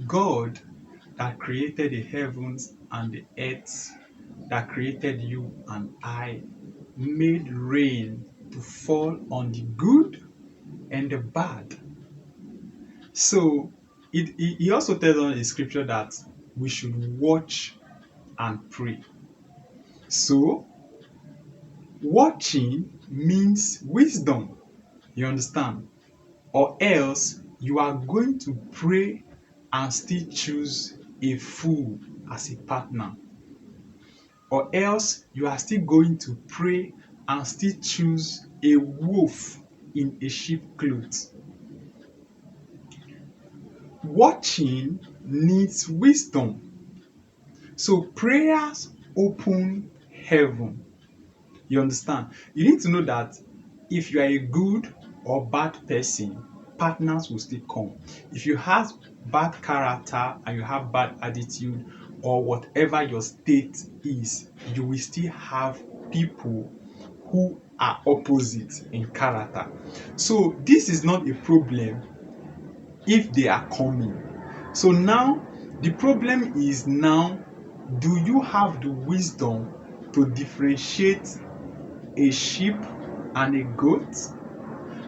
God that created the heavens and the earth, that created you and I, made rain to fall on the good and the bad. So he also tells us in scripture that we should watch and pray. So watching means wisdom. You understand? Or else you are going to pray and still choose a fool as a partner. Or else you are still going to pray and still choose a wolf in a sheep cloth. Watching needs wisdom. So prayers open heaven. You understand? You need to know that if you are a good or bad person, partners will still come. If you have bad character and you have bad attitude or whatever your state is, you will still have people who are opposite in character. So this is not a problem if they are coming. So now the problem is now, do you have the wisdom to differentiate a sheep and a goat?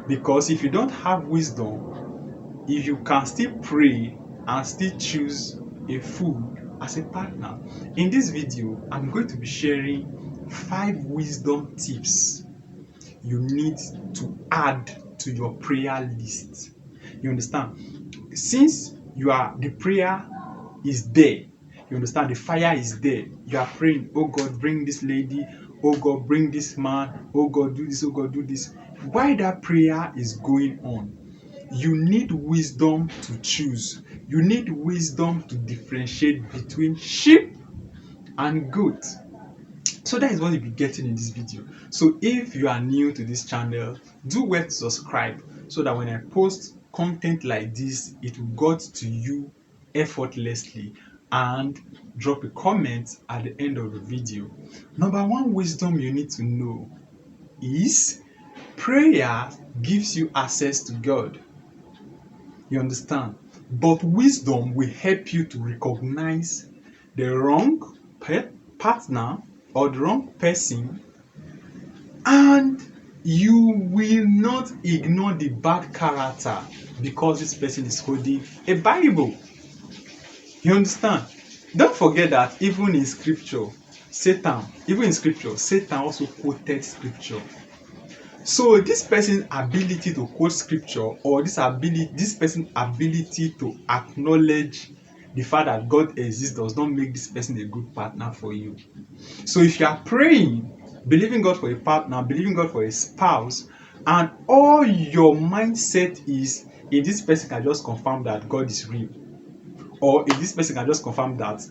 Because if you don't have wisdom, if you can still pray and still choose a fool as a partner. In this video, I'm going to be sharing 5 wisdom tips you need to add to your prayer list. You understand? Since the prayer is there, you understand, the fire is there. You are praying, oh God, bring this lady, oh God, bring this man, oh God, do this, oh God, do this. While that prayer is going on, you need wisdom to choose. You need wisdom to differentiate between sheep and goat. So that is what you'll be getting in this video. So if you are new to this channel, do well to subscribe so that when I post content like this, it will get to you effortlessly, and drop a comment at the end of the video. Number 1 wisdom you need to know is prayer gives you access to God. You understand? But wisdom will help you to recognize the wrong partner or the wrong person, and you will not ignore the bad character because this person is holding a Bible. You understand? Don't forget that even in scripture, Satan also quoted scripture. So this person's ability to quote scripture, or this person's ability to acknowledge the fact that God exists, does not make this person a good partner for you. So if you are praying, believing God for a partner, believing God for a spouse, and all your mindset is, if this person can just confirm that God is real, or if this person can just confirm that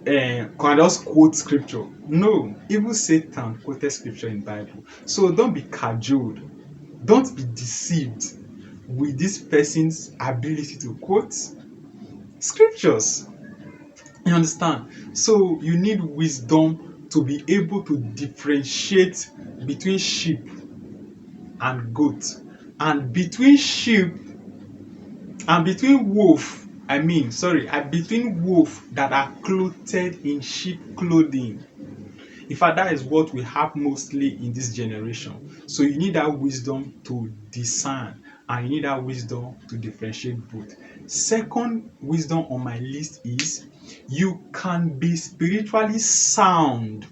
can I just quote scripture? No, even Satan quoted scripture in the Bible. So don't be cajoled, don't be deceived with this person's ability to quote scriptures. You understand? So you need wisdom to be able to differentiate between sheep and goat, and between sheep and between between wolf that are clothed in sheep clothing. In fact, that is what we have mostly in this generation. So you need that wisdom to discern, and you need that wisdom to differentiate both. Second wisdom on my list is, you can be spiritually sound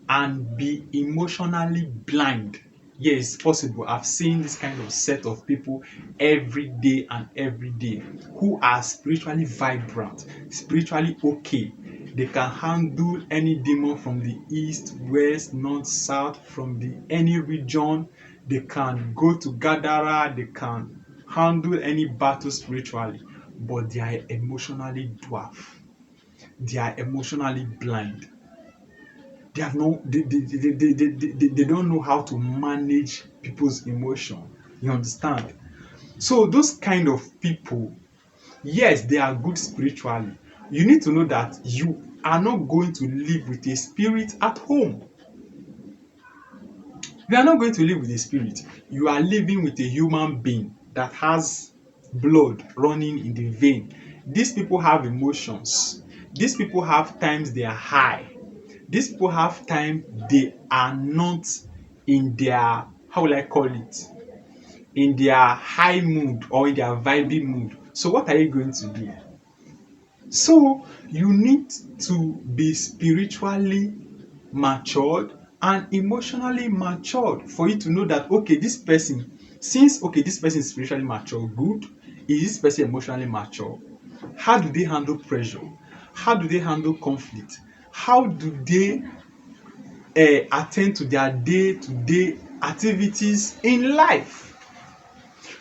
and be emotionally blind. Yes, possible. I've seen this kind of set of people every day and every day, who are spiritually vibrant, spiritually okay. They can handle any demon from the east, west, north, south, from any region. They can go to Gadara. They can handle any battle spiritually, but they are emotionally dwarf. They are emotionally blind. They have no they don't know how to manage people's emotion. You understand? So those kind of people, yes, they are good spiritually. You need to know that you are not going to live with a spirit at home. You are not going to live with a spirit. You are living with a human being that has blood running in the vein. These people have emotions. These people have times they are high. These people have time they are not in their, how will I call it, in their high mood or in their vibing mood. So what are you going to do? So you need to be spiritually matured and emotionally matured for you to know that, okay, this person, since okay, this person is spiritually mature, good. Is this person emotionally mature? How do they handle pressure? How do they handle conflict? How do they attend to their day-to-day activities in life?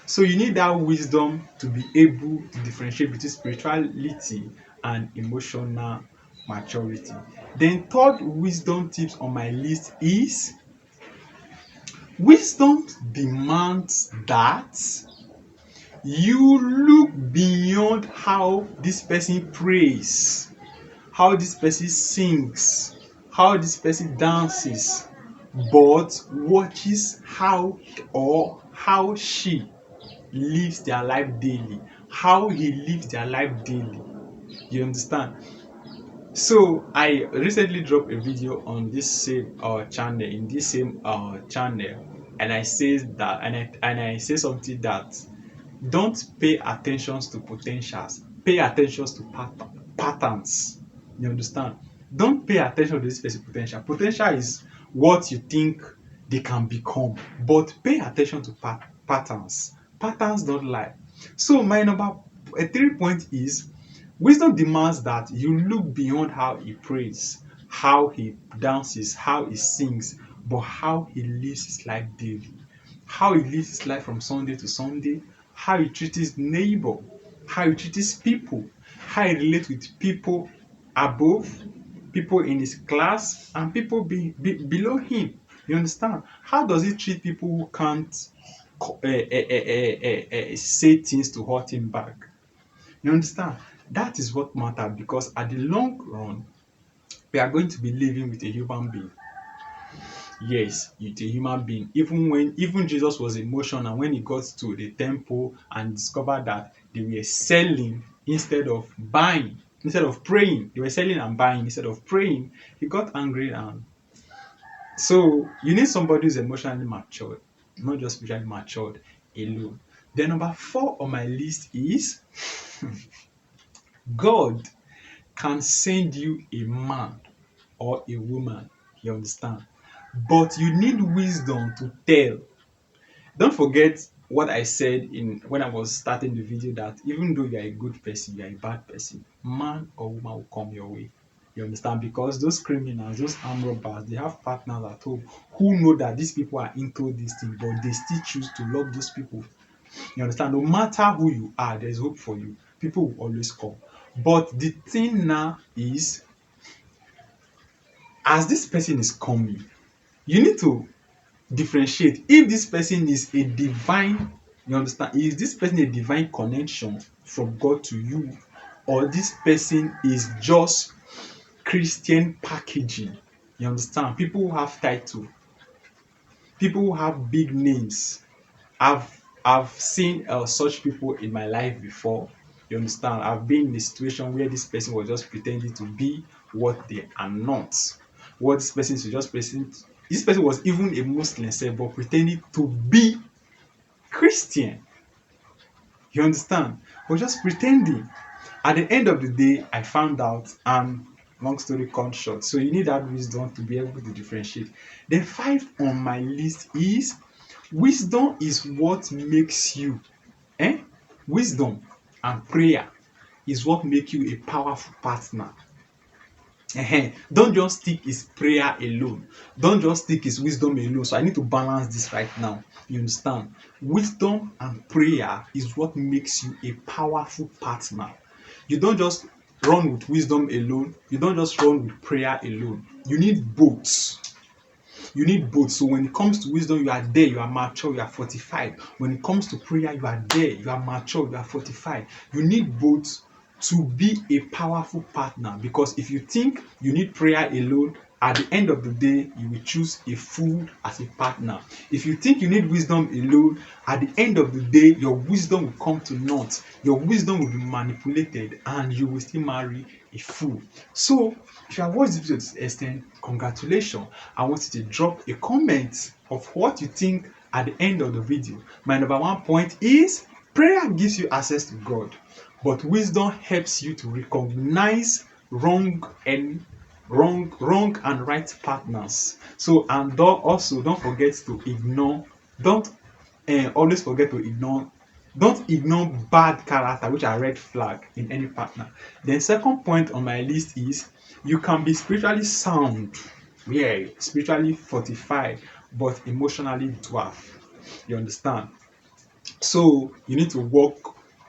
So you need that wisdom to be able to differentiate between spirituality and emotional maturity. Then third wisdom tips on my list is wisdom demands that you look beyond how this person prays, how this person sings, how this person dances, but watches how or how she lives their life daily, how he lives their life daily. You understand? So I recently dropped a video on this same channel, in this same channel, and I says that, and I say something that don't pay attention to potentials, pay attention to patterns. You understand? Don't pay attention to this person's potential. Potential is what you think they can become, but pay attention to patterns. Patterns don't lie. So my number 3 point is wisdom demands that you look beyond how he prays, how he dances, how he sings, but how he lives his life daily. How he lives his life from Sunday to Sunday, how he treats his neighbor, how he treats his people, how he relates with people above, people in his class, and people below him. You understand? How does he treat people who can't say things to hurt him back? You understand? That is what matters, because at the long run, we are going to be living with a human being. Yes, it's a human being. Even Jesus was emotional when he got to the temple and discovered that they were selling instead of buying, instead of praying. They were selling and buying instead of praying. He got angry, and so you need somebody who's emotionally matured, not just spiritually matured alone. Then number 4 on my list is God can send you a man or a woman. You understand? But you need wisdom to tell. Don't forget what I said in when I was starting the video, that even though you are a good person, you are a bad person, man or woman will come your way. You understand? Because those criminals, those armed robbers, they have partners at home who know that these people are into this thing, but they still choose to love those people. You understand? No matter who you are, there's hope for you. People will always come. But the thing now is, as this person is coming, you need to differentiate if this person is a divine, you understand, is this person a divine connection from God to you, or this person is just Christian packaging. You understand? People who have title, people who have big names. I've seen such people in my life before. You understand? I've been in a situation where this person was just pretending to be what they are not. What this person is just present. This person was even a Muslim, say, but pretending to be Christian. You understand? Was just pretending. At the end of the day, I found out, and long story cut short. So you need that wisdom to be able to differentiate. Then 5 on my list is wisdom is what makes you. Wisdom and prayer is what make you a powerful partner. Don't just stick his prayer alone. Don't just stick his wisdom alone. So I need to balance this right now. You understand? Wisdom and prayer is what makes you a powerful partner. You don't just run with wisdom alone. You don't just run with prayer alone. You need both. You need both. So when it comes to wisdom, you are there, you are mature, you are fortified. When it comes to prayer, you are there, you are mature, you are fortified. You need both to be a powerful partner, because if you think you need prayer alone, at the end of the day, you will choose a fool as a partner. If you think you need wisdom alone, at the end of the day, your wisdom will come to naught. Your wisdom will be manipulated and you will still marry a fool. So, if you have watched this video to this extent, congratulations. I want you to drop a comment of what you think at the end of the video. My number one point is prayer gives you access to God, but wisdom helps you to recognize wrong and right partners. So, and don't forget to ignore, don't always forget to ignore, don't ignore bad character which are red flag in any partner. Then second point on my list is you can be spiritually sound, yeah, spiritually fortified, but emotionally dwarf. You understand? So you need to work,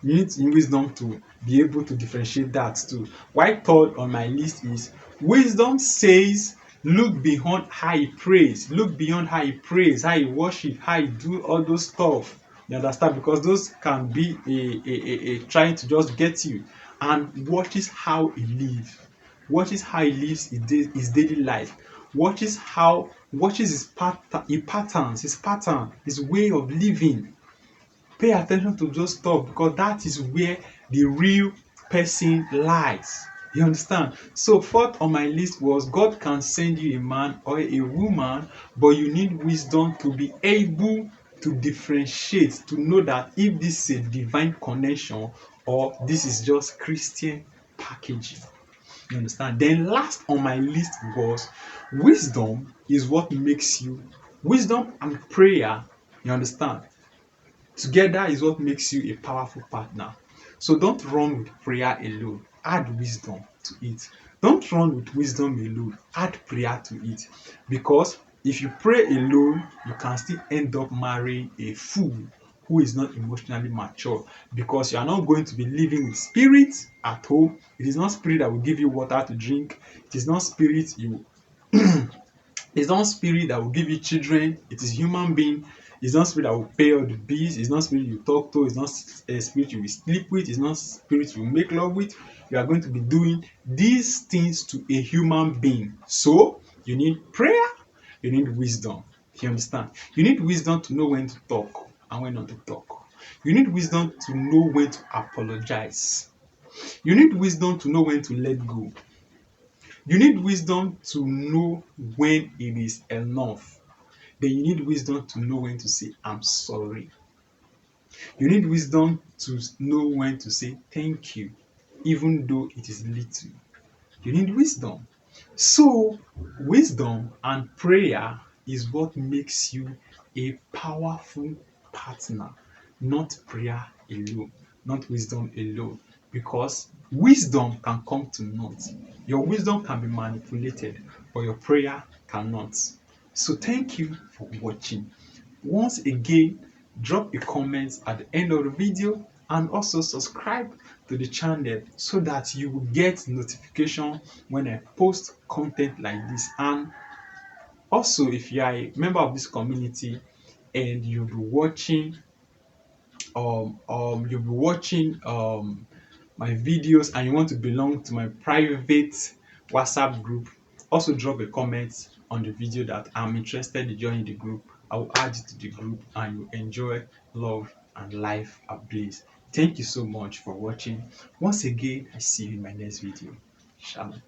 you need wisdom to be able to differentiate that too. Why third on my list is wisdom says look beyond how he prays, look beyond how he prays, how he worship, how he do all those stuff. You understand? Because those can be a trying to just get you, and watches how he lives. Watches how he lives his daily life. Watches his pattern, his way of living. Pay attention to those stuff because that is where the real person lies. You understand? So fourth on my list was God can send you a man or a woman, but you need wisdom to be able to differentiate, to know that if this is a divine connection or this is just Christian packaging. You understand? Then last on my list was wisdom and prayer. You understand? Together is what makes you a powerful partner. So don't run with prayer alone. Add wisdom to it. Don't run with wisdom alone. Add prayer to it. Because if you pray alone, you can still end up marrying a fool who is not emotionally mature, because you are not going to be living with spirit at home. It is not spirit that will give you water to drink. It is not spirit you it's not spirit that will give you children. It is human being. It's not spirit that will pay all the bills. It's not spirit you talk to. It's not spirit you will sleep with. It's not spirit you will make love with. You are going to be doing these things to a human being. So you need prayer. You need wisdom. You understand? You need wisdom to know when to talk and when not to talk. You need wisdom to know when to apologize. You need wisdom to know when to let go. You need wisdom to know when it is enough. Then you need wisdom to know when to say, I'm sorry. You need wisdom to know when to say thank you, even though it is little. You need wisdom. So, wisdom and prayer is what makes you a powerful partner, not prayer alone, not wisdom alone. Because wisdom can come to naught. Your wisdom can be manipulated, but your prayer cannot. So, thank you for watching. Once again, drop a comment at the end of the video and also subscribe to the channel so that you will get notification when I post content like this. And also, if you are a member of this community and you'll be watching my videos and you want to belong to my private WhatsApp group, also drop a comment on the video that I'm interested in joining the group. I will add you to the group and you enjoy love and life at bliss. Thank you so much for watching. Once again, I see you in my next video. Shalom.